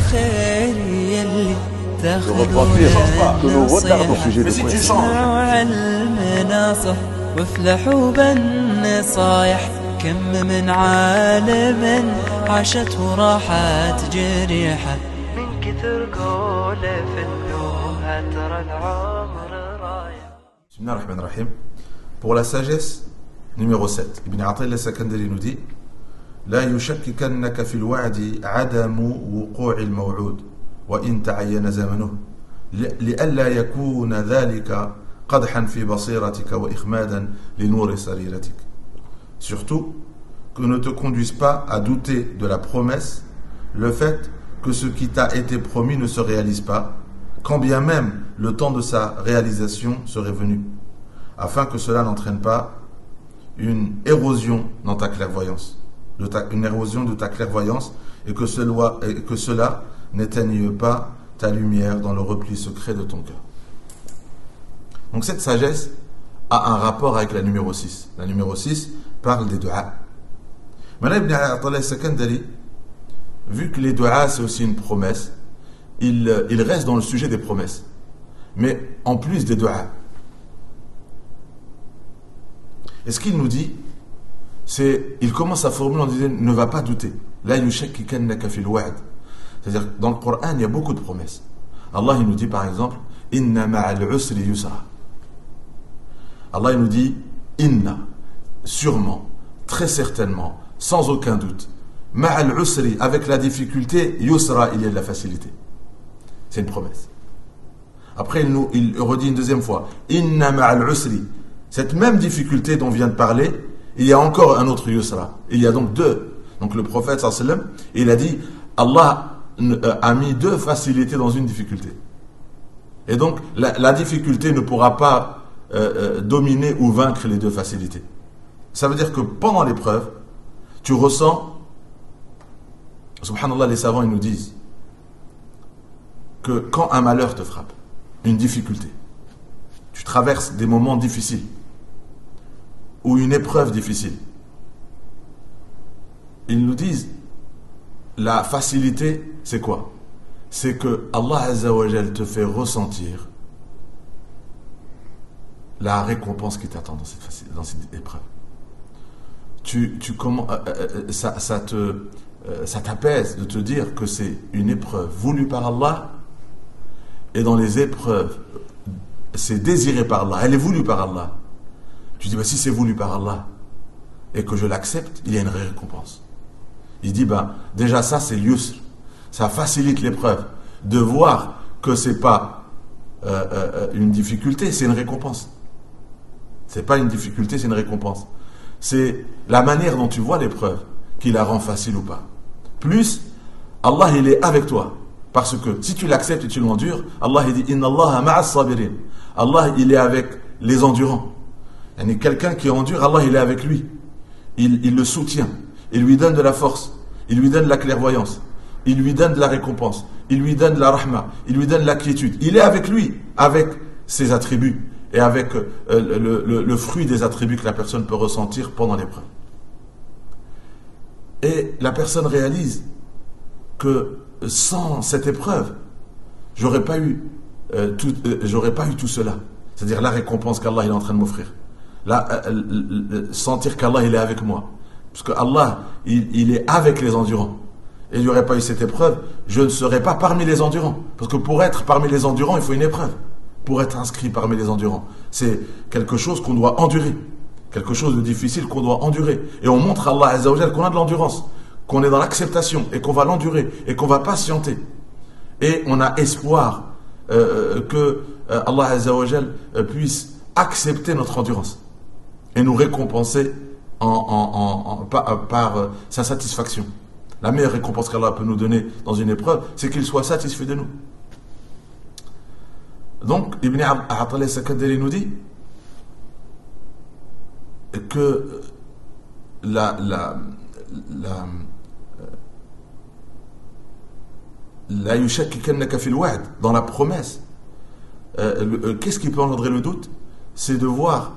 الخير يلي Je reprends que nous retardons au sujet de quoi. اسمعوا المناصح وافلحوا بالنصايح كم من عالم عاشت وراحت جريحة من كثر قوله في اللوحة ترى العمر رايح. Bismillah ar-Rahman ar-Rahim. Pour la sagesse, numéro 7, Ibn Ata'illah al-Sakandari nous dit لا يشككنك في الوعد عدم وقوع الموعود وإن تعين زمنه لئلا يكون ذلك قدحا في بصيرتك وإخمادا لنور سريرتك. Surtout, que ne te conduise pas à douter de la promesse, le fait que ce qui t'a été promis ne se réalise pas, quand bien même le temps de sa réalisation serait venu, afin que cela n'entraîne pas une érosion dans ta clairvoyance, une érosion de ta clairvoyance, et que cela n'éteigne pas ta lumière dans le repli secret de ton cœur. Donc cette sagesse a un rapport avec la numéro 6. La numéro 6 parle des du'a. Maintenant, Ibn Ata'illah al-Sakandari, vu que les du'a c'est aussi une promesse, il reste dans le sujet des promesses. Mais en plus des du'a, et ce qu'il nous dit, il commence à formuler en disant ne va pas douter. La yushakkikannaka fil wa'd. C'est-à-dire, dans le Coran, il y a beaucoup de promesses. Allah, il nous dit par exemple inna ma'al usri yusra. Allah, il nous dit inna, sûrement, très certainement, sans aucun doute. Ma'al usri, avec la difficulté, yusra, il y a de la facilité. C'est une promesse. Après, il redit une deuxième fois inna ma'al usri. Cette même difficulté dont on vient de parler, il y a encore un autre yusra. Il y a donc deux. Donc le prophète sallallahu alayhi wa sallam, il a dit Allah a mis deux facilités dans une difficulté. Et donc la difficulté ne pourra pas dominer ou vaincre les deux facilités. Ça veut dire que pendant l'épreuve, tu ressens, subhanallah, les savants ils nous disent que quand un malheur te frappe, une difficulté, tu traverses des moments difficiles ou une épreuve difficile, ils nous disent la facilité, c'est quoi? C'est que Allah Azza wa Jal te fait ressentir la récompense qui t'attend dans cette épreuve. Ça t'apaise de te dire que c'est une épreuve voulue par Allah, et dans les épreuves, c'est désiré par Allah, elle est voulue par Allah. Tu dis, si c'est voulu par Allah et que je l'accepte, il y a une récompense. Il dit, déjà ça c'est l'yusr, ça facilite l'épreuve. De voir que c'est pas une difficulté, c'est une récompense. C'est pas une difficulté, c'est une récompense. C'est la manière dont tu vois l'épreuve qui la rend facile ou pas. Plus, Allah il est avec toi. Parce que si tu l'acceptes et tu l'endures, Allah il dit inna Allah ma'as sabirin. Allah il est avec les endurants. Et quelqu'un qui endure, Allah il est avec lui. Il le soutient. Il lui donne de la force. Il lui donne de la clairvoyance. Il lui donne de la récompense. Il lui donne de la rahma. Il lui donne de la quiétude. Il est avec lui, avec ses attributs et avec le fruit des attributs que la personne peut ressentir pendant l'épreuve. Et la personne réalise que sans cette épreuve, j'aurais pas eu tout cela. C'est-à-dire la récompense qu'Allah est en train de m'offrir. Sentir qu'Allah il est avec moi. Parce que Allah il est avec les endurants. Et il n'y aurait pas eu cette épreuve, je ne serais pas parmi les endurants. Parce que pour être parmi les endurants, il faut une épreuve. Pour être inscrit parmi les endurants, c'est quelque chose qu'on doit endurer. Quelque chose de difficile qu'on doit endurer. Et on montre à Allah Azza wa Jal qu'on a de l'endurance, qu'on est dans l'acceptation et qu'on va l'endurer et qu'on va patienter. Et on a espoir que Allah Azza wa Jal puisse accepter notre endurance et nous récompenser par sa satisfaction. La meilleure récompense qu'Allah peut nous donner dans une épreuve, c'est qu'il soit satisfait de nous. Donc, Ibn Ata'illah al-Sakandari nous dit que la yushakkikannaka fil wa'd, dans la promesse, qu'est-ce qui peut engendrer le doute? C'est de voir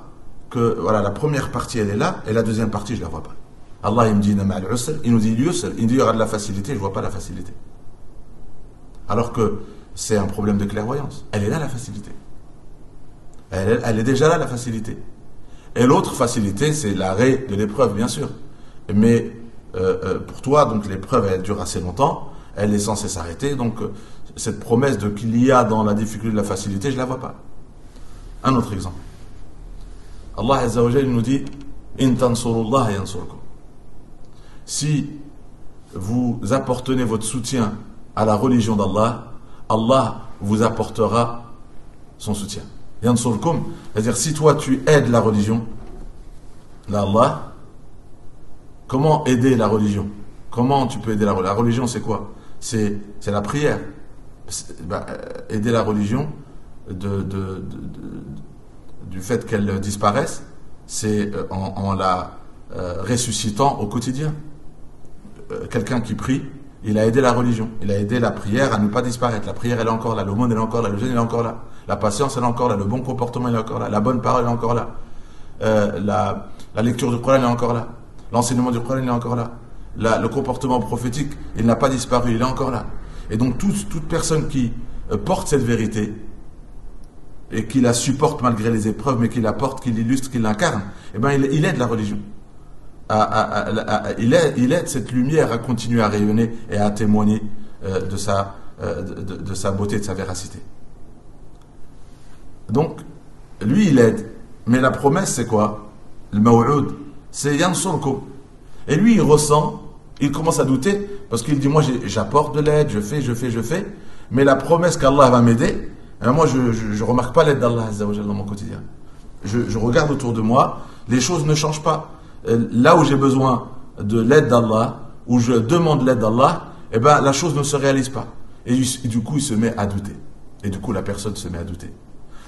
que voilà, la première partie elle est là et la deuxième partie je la vois pas. Allah il me dit il nous dit l'yusr, il dit il y aura de la facilité, je vois pas la facilité. Alors que c'est un problème de clairvoyance. Elle est là, la facilité. Elle est déjà là, la facilité. Et l'autre facilité, c'est l'arrêt de l'épreuve, bien sûr. Mais pour toi, donc l'épreuve, elle dure assez longtemps, elle est censée s'arrêter, donc cette promesse de qu'il y a dans la difficulté de la facilité, je ne la vois pas. Un autre exemple. Allah Azza wa Jalla nous dit « In tansurullah yansurkum » Si vous apportenez votre soutien à la religion d'Allah, Allah vous apportera son soutien. Yansurkum, c'est-à-dire si toi tu aides la religion d'Allah, comment aider la religion? Comment tu peux aider la religion? La religion, c'est quoi? C'est la prière. Aider la religion du fait qu'elle disparaisse, c'est en la ressuscitant au quotidien. Quelqu'un qui prie, il a aidé la religion, il a aidé la prière à ne pas disparaître. La prière, elle est encore là, l'aumône, elle est encore là, le jeûne, il est encore là, la patience, elle est encore là, le bon comportement, il est encore là, la bonne parole, elle est encore là, la lecture du Coran, elle est encore là, l'enseignement du Coran, il est encore là, le comportement prophétique, il n'a pas disparu, il est encore là. Et donc toute personne qui porte cette vérité et qui la supporte malgré les épreuves, mais qui la porte, qui l'illustre, qui l'incarne, eh ben il aide la religion. Il aide cette lumière à continuer à rayonner et à témoigner de sa beauté et de sa véracité. Donc, lui, il aide. Mais la promesse, c'est quoi? Le maw'oud, c'est yansurkum. Et lui, il ressent, il commence à douter, parce qu'il dit, moi, j'apporte de l'aide, je fais, mais la promesse qu'Allah va m'aider, moi, je remarque pas l'aide d'Allah Azza wa Jalla dans mon quotidien. Je regarde autour de moi, les choses ne changent pas. Là où j'ai besoin de l'aide d'Allah, où je demande l'aide d'Allah, eh ben, la chose ne se réalise pas. Et du coup, il se met à douter. Et du coup, la personne se met à douter.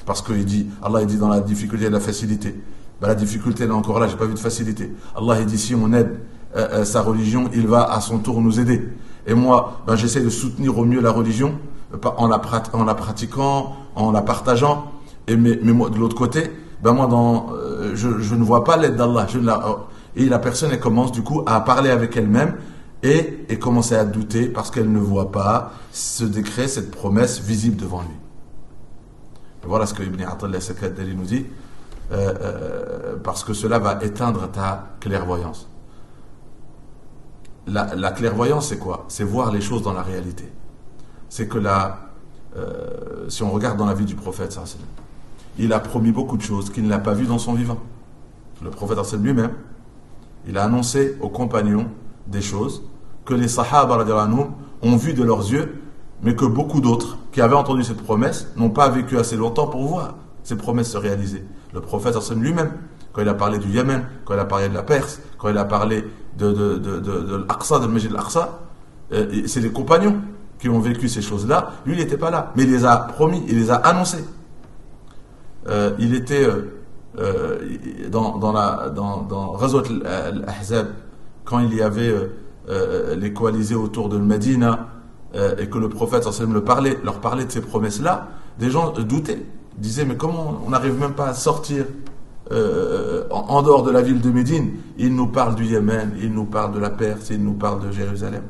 Parce qu'il dit, Allah il dit dans la difficulté et la facilité. Ben, la difficulté, elle est encore là, j'ai pas vu de facilité. Allah il dit, si on aide sa religion, il va à son tour nous aider. Et moi, ben, j'essaie de soutenir au mieux la religion, en la pratiquant, en la partageant. Mais moi, de l'autre côté, ben moi, je ne vois pas l'aide d'Allah. Et la personne, elle commence du coup à parler avec elle-même et commencer à douter parce qu'elle ne voit pas ce décret, cette promesse visible devant lui. Et voilà ce que Ibn Attallah al-Sakandari nous dit, parce que cela va éteindre ta clairvoyance. La clairvoyance, c'est quoi? C'est voir les choses dans la réalité. C'est que si on regarde dans la vie du prophète, il a promis beaucoup de choses qu'il n'a pas vues dans son vivant. Le prophète lui-même, il a annoncé aux compagnons des choses que les sahaba ont vues de leurs yeux, mais que beaucoup d'autres qui avaient entendu cette promesse n'ont pas vécu assez longtemps pour voir ces promesses se réaliser. Le prophète lui-même, quand il a parlé du Yémen, quand il a parlé de la Perse, quand il a parlé de l'Aqsa, de Masjid al-Aqsa, c'est les compagnons qui ont vécu ces choses-là. Lui, il n'était pas là, mais il les a promis, il les a annoncés. Il était dans Ghazwat al-Ahzab, quand il y avait les coalisés autour de Médina et que le prophète leur parlait de ces promesses-là, des gens doutaient, disaient mais comment on n'arrive même pas à sortir en dehors de la ville de Médine? Il nous parle du Yémen, il nous parle de la Perse, il nous parle de Jérusalem,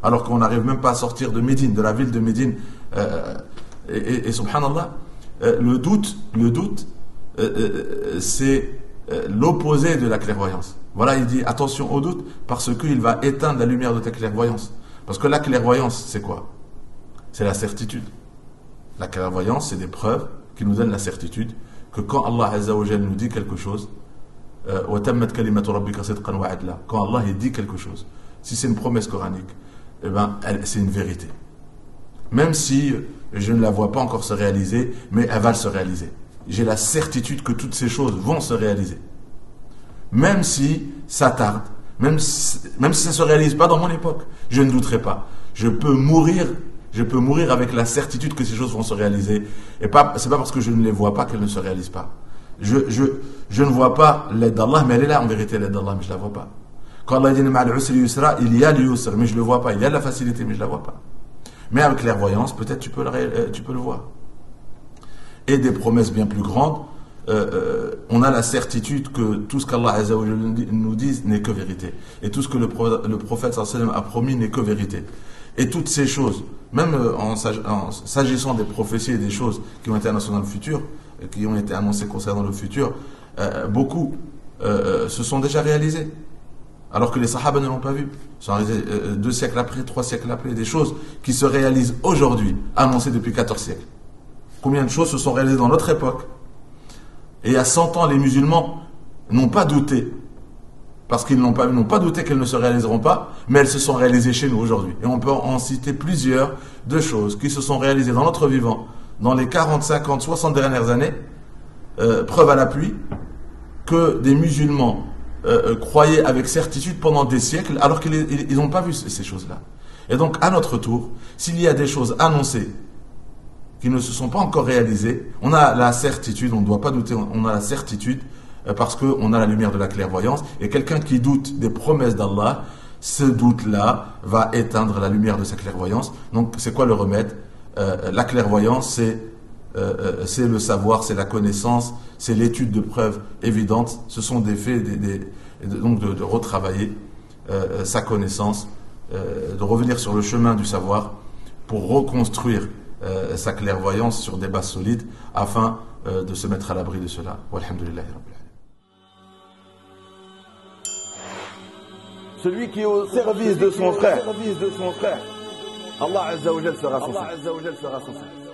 alors qu'on n'arrive même pas à sortir de Médine, de la ville de Médine. Et subhanallah, le doute, c'est l'opposé de la clairvoyance. Voilà, il dit attention au doute parce qu'il va éteindre la lumière de ta clairvoyance. Parce que la clairvoyance, c'est quoi? C'est la certitude. La clairvoyance, c'est des preuves qui nous donnent la certitude que quand Allah Azza wa Jalla nous dit quelque chose, quand Allah il dit quelque chose, si c'est une promesse coranique, eh ben, c'est une vérité. Même si je ne la vois pas encore se réaliser, mais elle va se réaliser. J'ai la certitude que toutes ces choses vont se réaliser. Même si ça tarde, même si ça ne se réalise pas dans mon époque, je ne douterai pas. Je peux mourir avec la certitude que ces choses vont se réaliser. Et c'est pas parce que je ne les vois pas qu'elles ne se réalisent pas. Je ne vois pas l'aide d'Allah, mais elle est là en vérité, l'aide d'Allah, mais je ne la vois pas. Quand Allah dit ma'al usri yusra, il y a le yusr, mais je ne le vois pas. Il y a de la facilité, mais je ne la vois pas. Mais avec clairvoyance, peut-être tu peux le voir. Et des promesses bien plus grandes, on a la certitude que tout ce qu'Allah Azza wa Jalla nous dit n'est que vérité. Et tout ce que le prophète sallallahu alayhi wa sallam a promis n'est que vérité. Et toutes ces choses, même s'agissant des prophéties et des choses qui ont été annoncées dans le futur, qui ont été annoncées concernant le futur, beaucoup se sont déjà réalisées. Alors que les Sahaba ne l'ont pas vu. Ils sont réalisés 2 siècles après, 3 siècles après, des choses qui se réalisent aujourd'hui, annoncées depuis 14 siècles. Combien de choses se sont réalisées dans notre époque? Et il y a 100 ans, les musulmans n'ont pas douté, parce qu'ils n'ont pas douté qu'elles ne se réaliseront pas, mais elles se sont réalisées chez nous aujourd'hui. Et on peut en citer plusieurs de choses qui se sont réalisées dans notre vivant, dans les 40, 50, 60 dernières années, preuve à l'appui, que des musulmans croyaient avec certitude pendant des siècles, alors qu'ils n'ont pas vu ces choses-là. Et donc, à notre tour, s'il y a des choses annoncées qui ne se sont pas encore réalisées, on a la certitude, on ne doit pas douter, on a la certitude, parce qu'on a la lumière de la clairvoyance, et quelqu'un qui doute des promesses d'Allah, ce doute-là va éteindre la lumière de sa clairvoyance. Donc, c'est quoi le remède? La clairvoyance, c'est le savoir, c'est la connaissance, c'est l'étude de preuves évidentes. Ce sont des faits, donc de retravailler sa connaissance, de revenir sur le chemin du savoir pour reconstruire sa clairvoyance sur des bases solides afin de se mettre à l'abri de cela. Walhamdulillahi Rabbil Alamin. Celui qui est au service de son frère, Allah Azza wa Jal sera son service.